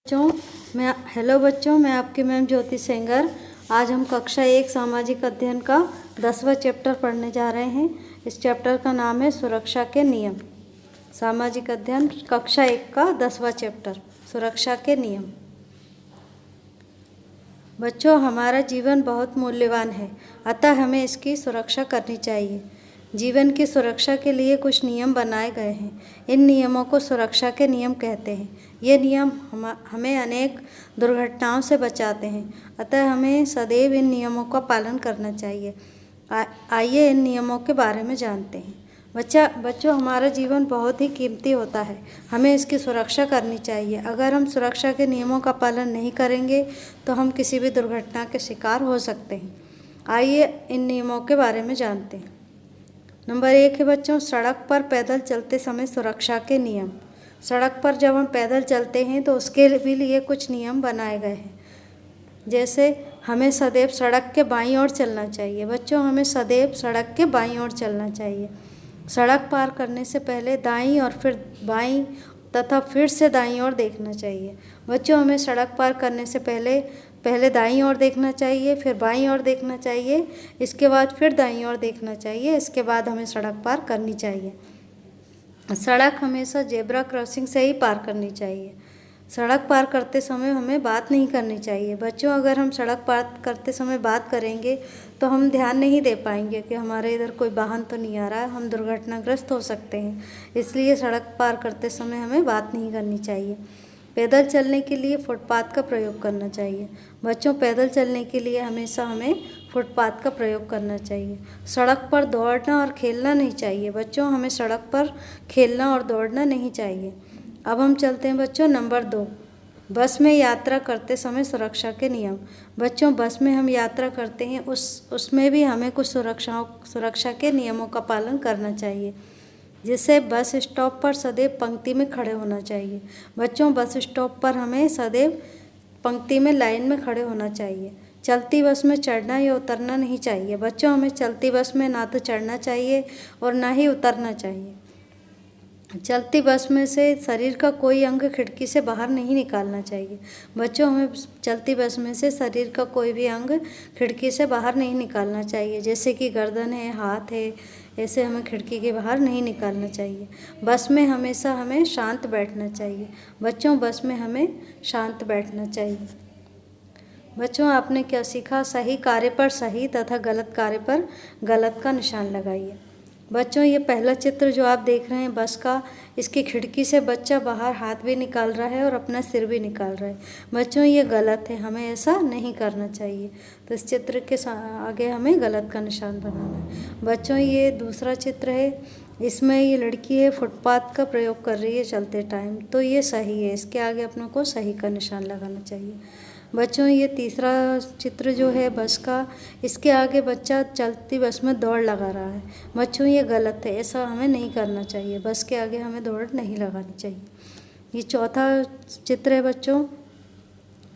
बच्चों मैं आपकी मैम ज्योति सेंगर। आज हम कक्षा 1 सामाजिक अध्ययन का 10वां चैप्टर पढ़ने जा रहे हैं। इस चैप्टर का नाम है सुरक्षा के नियम। सामाजिक अध्ययन कक्षा 1 का 10वां चैप्टर, सुरक्षा के नियम। बच्चों, हमारा जीवन बहुत मूल्यवान है, अतः हमें इसकी सुरक्षा करनी चाहिए। जीवन की सुरक्षा के लिए कुछ नियम बनाए गए हैं। इन नियमों को सुरक्षा के नियम कहते हैं। ये नियम हमें अनेक दुर्घटनाओं से बचाते हैं, अतः हमें सदैव इन नियमों का पालन करना चाहिए। आइए इन नियमों के बारे में जानते हैं। बच्चों, हमारा जीवन बहुत ही कीमती होता है, हमें इसकी सुरक्षा करनी चाहिए। अगर हम सुरक्षा के नियमों का पालन नहीं करेंगे तो हम किसी भी दुर्घटना के शिकार हो सकते हैं। आइए इन नियमों के बारे में जानते हैं। नंबर 1 है बच्चों, सड़क पर पैदल चलते समय सुरक्षा के नियम। सड़क पर जब हम पैदल चलते हैं तो उसके भी लिए कुछ नियम बनाए गए हैं। जैसे हमें सदैव सड़क के बाईं ओर चलना चाहिए। बच्चों, हमें सदैव सड़क के बाईं ओर चलना चाहिए। सड़क पार करने से पहले दाईं और फिर बाईं तथा फिर से दाईं ओर देखना चाहिए। बच्चों, हमें सड़क पार करने से पहले दाईं ओर देखना चाहिए, फिर बाईं ओर देखना चाहिए, इसके बाद फिर दाईं ओर देखना चाहिए, इसके बाद हमें सड़क पार करनी चाहिए। सड़क हमेशा जेब्रा क्रॉसिंग से ही पार करनी चाहिए। सड़क पार करते समय हमें बात नहीं करनी चाहिए। बच्चों, अगर हम सड़क पार करते समय बात करेंगे तो हम ध्यान नहीं दे पाएंगे कि हमारे इधर कोई वाहन तो नहीं आ रहा है, हम दुर्घटनाग्रस्त हो सकते हैं। इसलिए सड़क पार करते समय हमें बात नहीं करनी चाहिए। पैदल चलने के लिए फुटपाथ का प्रयोग करना चाहिए। बच्चों, पैदल चलने के लिए हमेशा हमें फुटपाथ का प्रयोग करना चाहिए। सड़क पर दौड़ना और खेलना नहीं चाहिए। बच्चों, हमें सड़क पर खेलना और दौड़ना नहीं चाहिए। अब हम चलते हैं बच्चों नंबर 2, बस में यात्रा करते समय सुरक्षा के नियम। बच्चों, बस में हम यात्रा करते हैं उसमें भी हमें कुछ सुरक्षा के नियमों का पालन करना चाहिए। जिससे बस स्टॉप पर सदैव पंक्ति में खड़े होना चाहिए। बच्चों, बस स्टॉप पर हमें सदैव पंक्ति में लाइन में खड़े होना चाहिए। चलती बस में चढ़ना या उतरना नहीं चाहिए। बच्चों, हमें चलती बस में ना तो चढ़ना चाहिए और ना ही उतरना चाहिए। चलती बस में से शरीर का कोई अंग खिड़की से बाहर नहीं निकालना चाहिए। बच्चों, हमें चलती बस में से शरीर का कोई भी अंग खिड़की से बाहर नहीं निकालना चाहिए। जैसे कि गर्दन है, हाथ है, ऐसे हमें खिड़की के बाहर नहीं निकालना चाहिए। बस में हमेशा हमें शांत बैठना चाहिए। बच्चों, बस में हमें शांत बैठना चाहिए। बच्चों, आपने क्या सीखा? सही कार्य पर सही तथा गलत कार्य पर गलत का निशान लगाइए। बच्चों, ये पहला चित्र जो आप देख रहे हैं बस का, इसकी खिड़की से बच्चा बाहर हाथ भी निकाल रहा है और अपना सिर भी निकाल रहा है। बच्चों, ये गलत है, हमें ऐसा नहीं करना चाहिए। तो इस चित्र के आगे हमें गलत का निशान बनाना है। बच्चों, ये दूसरा चित्र है, इसमें ये लड़की है फुटपाथ का प्रयोग कर रही है चलते टाइम, तो ये सही है, इसके आगे अपनों को सही का निशान लगाना चाहिए। बच्चों, ये तीसरा चित्र जो है बस का, इसके आगे बच्चा चलती बस में दौड़ लगा रहा है। बच्चों, ये गलत है, ऐसा हमें नहीं करना चाहिए। बस के आगे हमें दौड़ नहीं लगानी चाहिए। ये चौथा चित्र है बच्चों,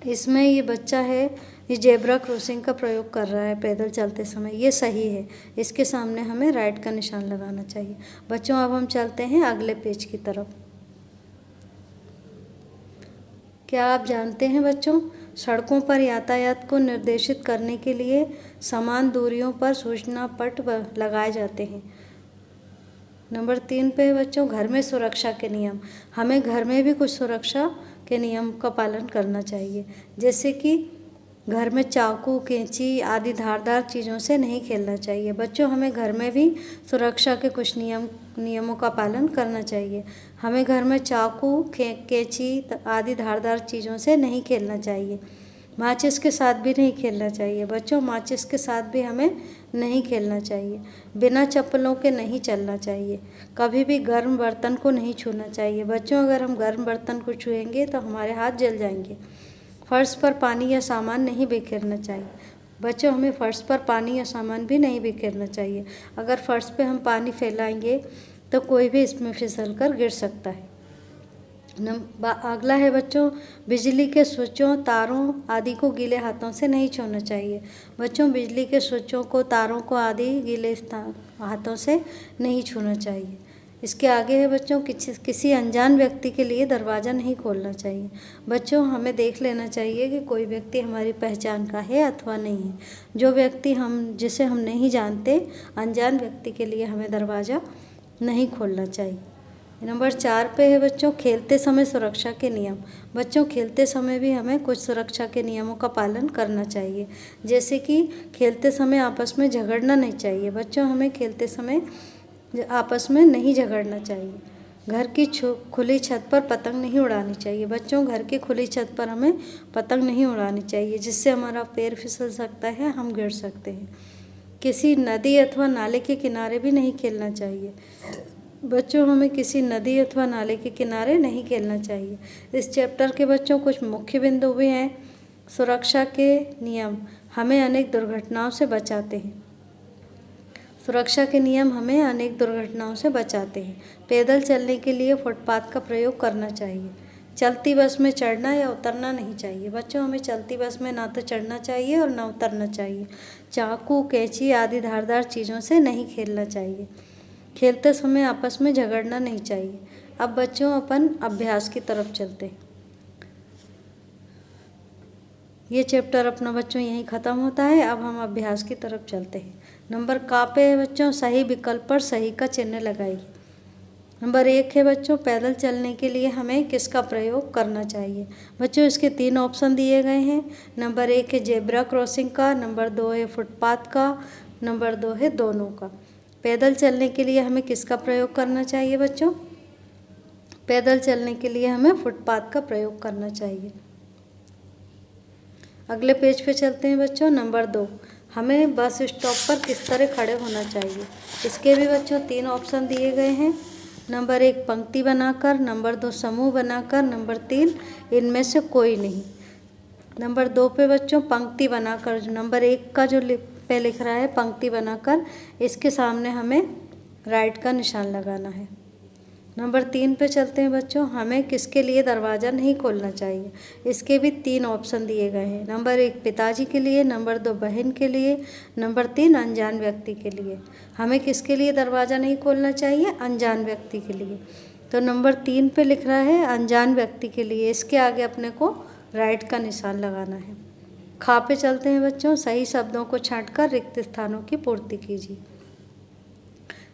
इसमें ये बच्चा है, ये जेब्रा क्रॉसिंग का प्रयोग कर रहा है पैदल चलते समय, ये सही है, इसके सामने हमें राइट का निशान लगाना चाहिए। बच्चों, अब हम चलते हैं अगले पेज की तरफ। क्या आप जानते हैं बच्चों, सड़कों पर यातायात को निर्देशित करने के लिए समान दूरियों पर सूचना पट लगाए जाते हैं। नंबर 3 पे बच्चों, घर में सुरक्षा के नियम। हमें घर में भी कुछ सुरक्षा के नियम का पालन करना चाहिए। जैसे कि घर में चाकू, कैंची आदि धारदार चीज़ों से नहीं खेलना चाहिए। बच्चों, हमें घर में भी सुरक्षा के कुछ नियमों का पालन करना चाहिए। हमें घर में चाकू, कैंची आदि धारदार चीज़ों से नहीं खेलना चाहिए। माचिस के साथ भी नहीं खेलना चाहिए। बच्चों, माचिस के साथ भी हमें नहीं खेलना चाहिए। बिना चप्पलों के नहीं चलना चाहिए। कभी भी गर्म बर्तन को नहीं छूना चाहिए। बच्चों, अगर हम गर्म बर्तन को छुएंगे तो हमारे हाथ जल जाएंगे। फर्श पर पानी या सामान नहीं बिखेरना चाहिए। बच्चों, हमें फर्श पर पानी या सामान भी नहीं बिखेरना चाहिए। अगर फर्श पे हम पानी फैलाएंगे तो कोई भी इसमें फिसल कर गिर सकता है। अगला है बच्चों, बिजली के स्विचों, तारों आदि को गीले हाथों से नहीं छूना चाहिए। बच्चों, बिजली के स्विचों को, तारों को आदि गीले हाथों से नहीं छूना चाहिए। इसके आगे है बच्चों, किसी अनजान व्यक्ति के लिए दरवाज़ा नहीं खोलना चाहिए। बच्चों, हमें देख लेना चाहिए कि कोई व्यक्ति हमारी पहचान का है अथवा नहीं है। जो व्यक्ति जिसे हम नहीं जानते, अनजान व्यक्ति के लिए हमें दरवाज़ा नहीं खोलना चाहिए। नंबर 4 पे है बच्चों, खेलते समय सुरक्षा के नियम। बच्चों, खेलते समय भी हमें कुछ सुरक्षा के नियमों का पालन करना चाहिए, जैसे कि खेलते समय आपस में झगड़ना नहीं चाहिए। बच्चों, हमें खेलते समय आपस में नहीं झगड़ना चाहिए। घर की खुली छत पर पतंग नहीं उड़ानी चाहिए। बच्चों, घर की खुली छत पर हमें पतंग नहीं उड़ानी चाहिए, जिससे हमारा पैर फिसल सकता है, हम गिर सकते हैं। किसी नदी अथवा नाले के किनारे भी नहीं खेलना चाहिए। बच्चों, हमें किसी नदी अथवा नाले के किनारे नहीं खेलना चाहिए। इस चैप्टर के बच्चों कुछ मुख्य बिंदु भी हैं। सुरक्षा के नियम हमें अनेक दुर्घटनाओं से बचाते हैं। सुरक्षा के नियम हमें अनेक दुर्घटनाओं से बचाते हैं। पैदल चलने के लिए फुटपाथ का प्रयोग करना चाहिए। चलती बस में चढ़ना या उतरना नहीं चाहिए। बच्चों, हमें चलती बस में ना तो चढ़ना चाहिए और ना उतरना चाहिए। चाकू, कैंची आदि धारदार चीज़ों से नहीं खेलना चाहिए। खेलते समय आपस में झगड़ना नहीं चाहिए। अब बच्चों, अपन अभ्यास की तरफ चलते हैं। ये चैप्टर अपना बच्चों यहीं ख़त्म होता है। अब हम अभ्यास की तरफ चलते हैं। नंबर का पे है बच्चों, सही विकल्प पर सही का चिन्ह लगाइए। नंबर 1 है बच्चों, पैदल चलने के लिए हमें किसका प्रयोग करना चाहिए। बच्चों, इसके 3 ऑप्शन दिए गए हैं। नंबर 1 है जेब्रा क्रॉसिंग का, नंबर 2 है फुटपाथ का, नंबर 2 है दोनों का। पैदल चलने के लिए हमें किसका प्रयोग करना चाहिए बच्चों? पैदल चलने के लिए हमें फुटपाथ का प्रयोग करना चाहिए। अगले पेज पे चलते हैं बच्चों। नंबर 2, हमें बस स्टॉप पर किस तरह खड़े होना चाहिए। इसके भी बच्चों 3 ऑप्शन दिए गए हैं। नंबर 1 पंक्ति बनाकर, नंबर 2 समूह बनाकर, नंबर 3 इनमें से कोई नहीं। नंबर 2 पे बच्चों पंक्ति बनाकर, नंबर 1 का जो पे लिख रहा है पंक्ति बनाकर, इसके सामने हमें राइट का निशान लगाना है। नंबर 3 पे चलते हैं बच्चों, हमें किसके लिए दरवाज़ा नहीं खोलना चाहिए। इसके भी 3 ऑप्शन दिए गए हैं। नंबर 1 पिताजी के लिए, नंबर 2 बहन के लिए, नंबर 3 अनजान व्यक्ति के लिए। हमें किसके लिए दरवाज़ा नहीं खोलना चाहिए? अनजान व्यक्ति के लिए। तो नंबर 3 पे लिख रहा है अनजान व्यक्ति के लिए, इसके आगे अपने को राइट का निशान लगाना है। खा पे चलते हैं बच्चों, सही शब्दों को छांटकर रिक्त स्थानों की पूर्ति कीजिए।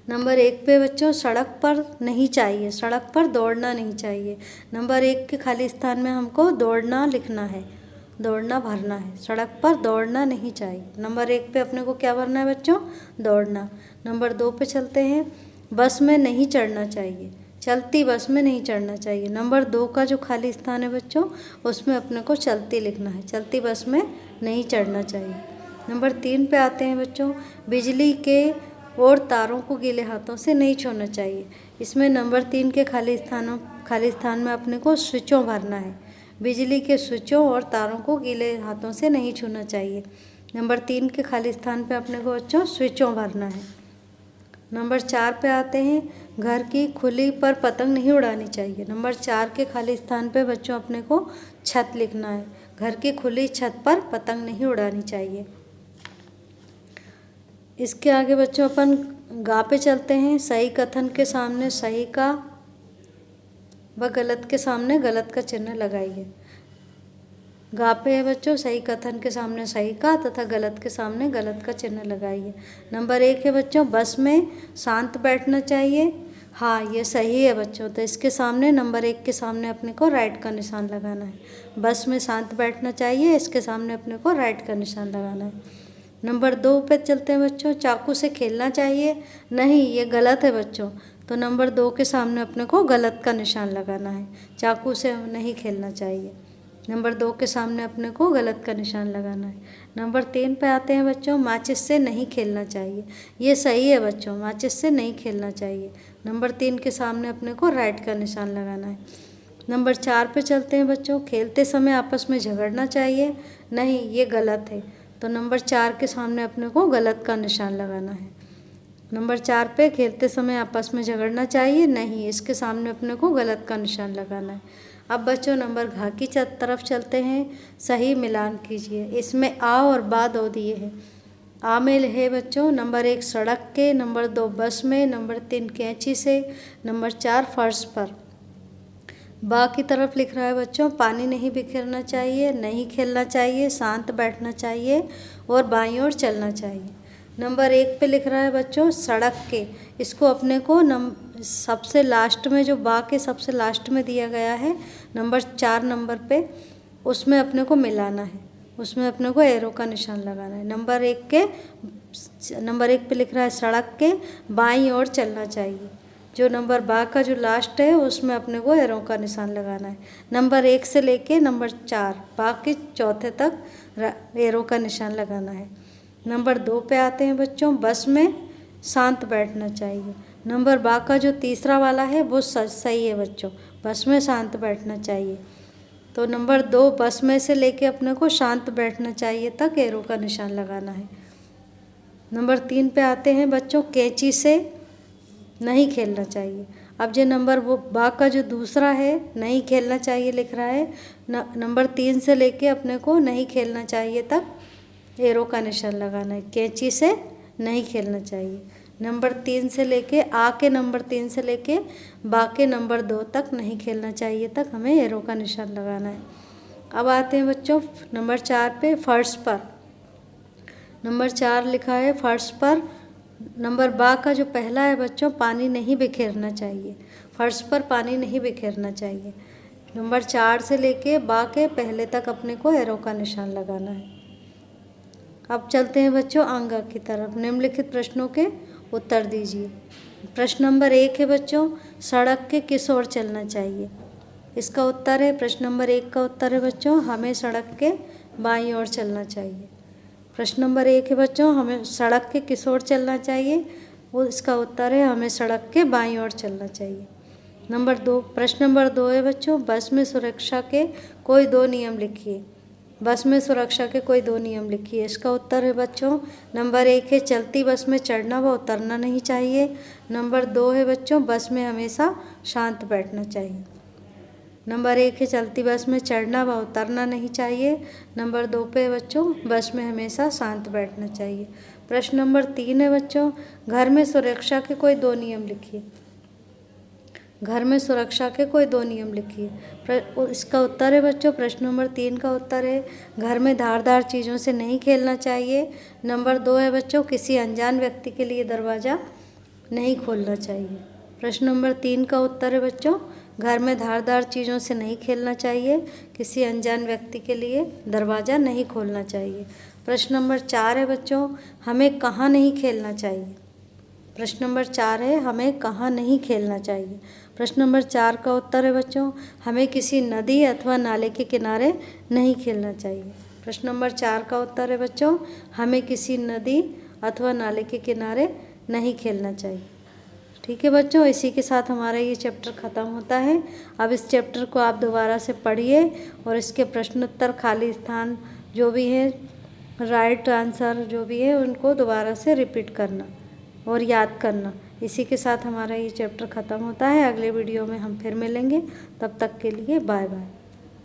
नंबर 1 पे बच्चों सड़क पर नहीं चाहिए, सड़क पर दौड़ना नहीं चाहिए। नंबर 1 के खाली स्थान में हमको दौड़ना लिखना है, दौड़ना भरना है। सड़क पर दौड़ना नहीं चाहिए। नंबर 1 पे अपने को क्या भरना है बच्चों? दौड़ना। नंबर 2 पे चलते हैं, बस में नहीं चढ़ना चाहिए, चलती बस में नहीं चढ़ना चाहिए। नंबर 2 का जो खाली स्थान है बच्चों, उसमें अपने को चलती लिखना है, चलती बस में नहीं चढ़ना चाहिए। नंबर 3 पे आते हैं बच्चों, बिजली के और तारों को गीले हाथों से नहीं छूना चाहिए। इसमें नंबर 3 के खाली स्थान में अपने को स्विचों भरना है। बिजली के स्विचों और तारों को गीले हाथों से नहीं छूना चाहिए। नंबर 3 के खाली स्थान पे अपने को बच्चों स्विचों भरना है। नंबर 4 पे आते हैं, घर की खुली पर पतंग नहीं उड़ानी चाहिए। नंबर 4 के खाली स्थान पे बच्चों अपने को छत लिखना है। घर की खुली छत पर पतंग नहीं उड़ानी चाहिए। इसके आगे बच्चों अपन गा पे चलते हैं। सही कथन के सामने सही का व गलत के सामने गलत का चिन्ह लगाइए। गा पे है बच्चों, सही कथन के सामने सही का तथा गलत के सामने गलत का चिन्ह लगाइए। नंबर 1 है बच्चों, बस में शांत बैठना चाहिए। हाँ, ये सही है बच्चों, तो इसके सामने नंबर 1 के सामने अपने को राइट का निशान लगाना है। बस में शांत बैठना चाहिए, इसके सामने अपने को राइट का निशान लगाना है। नंबर 2 पे चलते हैं बच्चों, चाकू से खेलना चाहिए। नहीं, ये गलत है बच्चों, तो नंबर 2 के सामने अपने को गलत का निशान लगाना है। चाकू से नहीं खेलना चाहिए। नंबर 2 के सामने अपने को गलत का निशान लगाना है। नंबर 3 पे आते हैं बच्चों, माचिस से नहीं खेलना चाहिए। ये सही है बच्चों, माचिस से नहीं खेलना चाहिए। नंबर 3 के सामने अपने को राइट का निशान लगाना है। नंबर 4 पे चलते हैं बच्चों, खेलते समय आपस में झगड़ना चाहिए। नहीं, ये गलत है, तो नंबर 4 के सामने अपने को गलत का निशान लगाना है। नंबर 4 पे खेलते समय आपस में झगड़ना चाहिए। नहीं, इसके सामने अपने को गलत का निशान लगाना है। अब बच्चों नंबर घ की तरफ चलते हैं। सही मिलान कीजिए। इसमें आ और बा 2 दिए हैं। आ में है बच्चों नंबर 1 सड़क के, नंबर 2 बस में, नंबर 3 कैंची से, नंबर 4 फर्श पर। बा की तरफ लिख रहा है बच्चों पानी नहीं बिखेरना चाहिए, नहीं खेलना चाहिए, शांत बैठना चाहिए और बाईं ओर चलना चाहिए। नंबर 1 पे लिख रहा है बच्चों सड़क के, इसको अपने को सबसे लास्ट में जो बा के सबसे लास्ट में दिया गया है नंबर 4 नंबर पे, उसमें अपने को मिलाना है, उसमें अपने को एरो का निशान लगाना है। नंबर 1 पे लिख रहा है सड़क के बाईं ओर चलना चाहिए, जो नंबर बा का जो लास्ट है उसमें अपने को एरो का निशान लगाना है। नंबर 1 से लेके नंबर 4 बा के चौथे तक एरो का निशान लगाना है। नंबर 2 पे आते हैं बच्चों बस में शांत बैठना चाहिए। नंबर बा का जो तीसरा वाला है वो सही है बच्चों, बस में शांत बैठना चाहिए। तो नंबर 2 बस में से लेके अपने को शांत बैठना चाहिए तक एरो का निशान लगाना है। नंबर 3 पे आते हैं बच्चों कैंची से नहीं खेलना चाहिए। अब जो नंबर वो बा का जो दूसरा है नहीं खेलना चाहिए लिख रहा है, नंबर 3 से लेके अपने को नहीं खेलना चाहिए तक एरो का निशान लगाना है। कैंची से नहीं खेलना चाहिए। नंबर 3 से लेके नंबर 3 से लेके बा के नंबर 2 तक नहीं खेलना चाहिए तक हमें एरो का निशान लगाना है। अब आते हैं बच्चों नंबर 4 पे फर्श पर। नंबर 4 लिखा है फर्श पर, नंबर बा का जो पहला है बच्चों पानी नहीं बिखेरना चाहिए, फर्श पर पानी नहीं बिखेरना चाहिए। नंबर 4 से लेके बा के पहले तक अपने को एरो का निशान लगाना है। अब चलते हैं बच्चों आंगा की तरफ। निम्नलिखित प्रश्नों के उत्तर दीजिए। प्रश्न नंबर 1 है बच्चों सड़क के किस ओर चलना चाहिए। इसका उत्तर है प्रश्न नंबर 1 का उत्तर है बच्चों हमें सड़क के बाईं ओर चलना चाहिए। प्रश्न नंबर 1 है बच्चों हमें सड़क के किस ओर चलना चाहिए, वो इसका उत्तर है हमें सड़क के बाईं ओर चलना चाहिए। प्रश्न नंबर 2 है बच्चों बस में सुरक्षा के कोई 2 नियम लिखिए। बस में सुरक्षा के कोई 2 नियम लिखिए। इसका उत्तर है बच्चों नंबर 1 है चलती बस में चढ़ना व उतरना नहीं चाहिए। नंबर 2 है बच्चों बस में हमेशा शांत बैठना चाहिए। नंबर 1 है चलती बस में चढ़ना व उतरना नहीं चाहिए। नंबर 2 पे बच्चों बस में हमेशा शांत बैठना चाहिए। प्रश्न नंबर 3 है बच्चों घर में सुरक्षा के कोई 2 नियम लिखिए। घर में सुरक्षा के कोई 2 नियम लिखिए। इसका उत्तर है बच्चों प्रश्न नंबर 3 का उत्तर है घर में धारदार चीज़ों से नहीं खेलना चाहिए। नंबर 2 है बच्चों किसी अनजान व्यक्ति के लिए दरवाज़ा नहीं खोलना चाहिए। प्रश्न नंबर 3 का उत्तर है बच्चों घर में धारदार चीज़ों से नहीं खेलना चाहिए, किसी अनजान व्यक्ति के लिए दरवाज़ा नहीं खोलना चाहिए। प्रश्न नंबर 4 है बच्चों हमें कहाँ नहीं खेलना चाहिए। प्रश्न नंबर 4 है हमें कहाँ नहीं खेलना चाहिए। प्रश्न नंबर 4 का उत्तर है बच्चों हमें किसी नदी अथवा नाले के किनारे नहीं खेलना चाहिए। प्रश्न नंबर 4 का उत्तर है बच्चों हमें किसी नदी अथवा नाले के किनारे नहीं खेलना चाहिए। ठीक है बच्चों, इसी के साथ हमारा ये चैप्टर ख़त्म होता है। अब इस चैप्टर को आप दोबारा से पढ़िए और इसके प्रश्नोत्तर खाली स्थान जो भी है राइट आंसर जो भी है उनको दोबारा से रिपीट करना और याद करना। इसी के साथ हमारा ये चैप्टर ख़त्म होता है। अगले वीडियो में हम फिर मिलेंगे, तब तक के लिए बाय बाय।